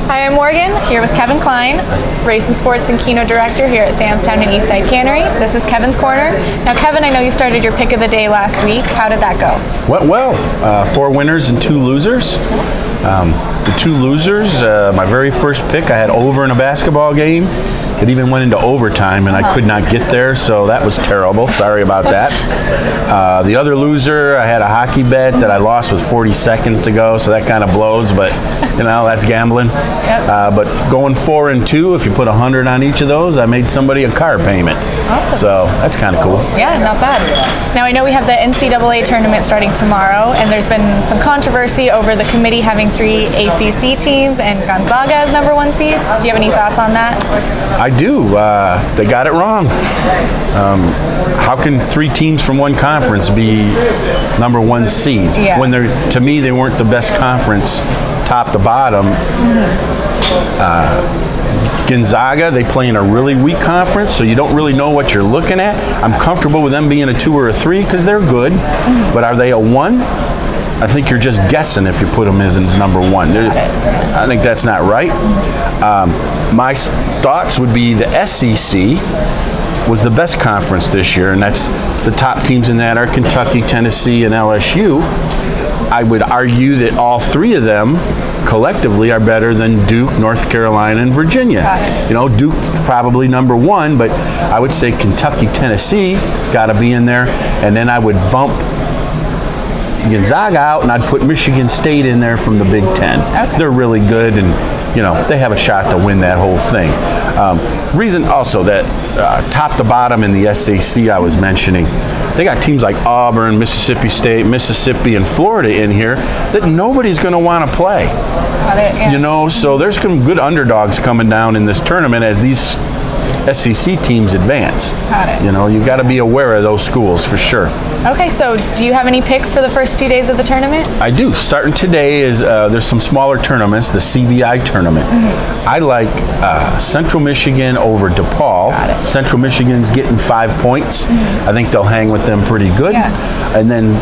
Hi, I'm Morgan, here with Kevin Klein, Race and Sports and Keno Director here at Sam's Town and Eastside Cannery. This is Kevin's Corner. Now, Kevin, I know you started your pick of the day last week. How did that go? Went well. 4 winners and 2 losers. The 2 losers, my very first pick, I had over in a basketball game. It even went into overtime, and I could not get there, so that was terrible. Sorry about that. The other loser, I had a hockey bet that I lost with 40 seconds to go, so that kind of blows, but, you know, that's gambling. Yep. But going 4 and 2, if you put 100 on each of those, I made somebody a car payment. Awesome. So that's kind of cool. Yeah, not bad. Now, I know we have the NCAA tournament starting tomorrow, and there's been some controversy over the committee having 3 ACC teams and Gonzaga as #1 seeds. Do you have any thoughts on that? I do. They got it wrong. How can 3 teams from one conference be #1 seeds? Yeah. When to me, they weren't the best conference, top to bottom. Gonzaga, they play in a really weak conference, so you don't really know what you're looking at. I'm comfortable with them being a 2 or a 3 because they're good, but are they a 1? I think you're just guessing if you put them as #1. I think that's not right. My thoughts would be the SEC was the best conference this year, and that's the top teams in that are Kentucky, Tennessee, and LSU. I would argue that all 3 of them collectively are better than Duke, North Carolina, and Virginia. You know, Duke probably #1, but I would say Kentucky, Tennessee got to be in there, and then I would bump Gonzaga out, and I'd put Michigan State in there from the Big Ten. Okay. They're really good, and you know they have a shot to win that whole thing. Reason also that top to bottom in the SEC I was mentioning, they got teams like Auburn, Mississippi State, Mississippi, and Florida in here that nobody's going to want to play. Got it, yeah. You know, so there's some good underdogs coming down in this tournament as these SEC teams advance. Got it. You know, you've got to be aware of those schools for sure. Okay, so do you have any picks for the first few days of the tournament? I do. Starting today is there's some smaller tournaments, the CBI tournament. I like Central Michigan over DePaul. Got it. Central Michigan's getting 5 points. I think they'll hang with them pretty good. Yeah. And then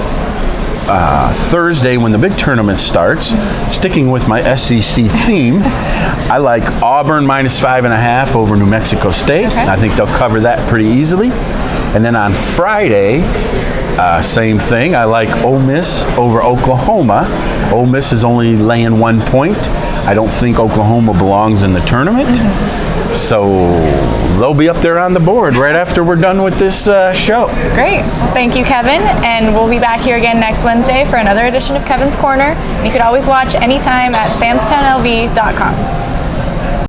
Thursday when the big tournament starts, sticking with my SEC theme, I like Auburn -5.5 over New Mexico State. Okay. I think they'll cover that pretty easily. And then on Friday, same thing. I like Ole Miss over Oklahoma. Ole Miss is only laying 1 point. I don't think Oklahoma belongs in the tournament. So they'll be up there on the board right after we're done with this show. Great. Well, thank you, Kevin. And we'll be back here again next Wednesday for another edition of Kevin's Corner. You could always watch anytime at samstownlv.com.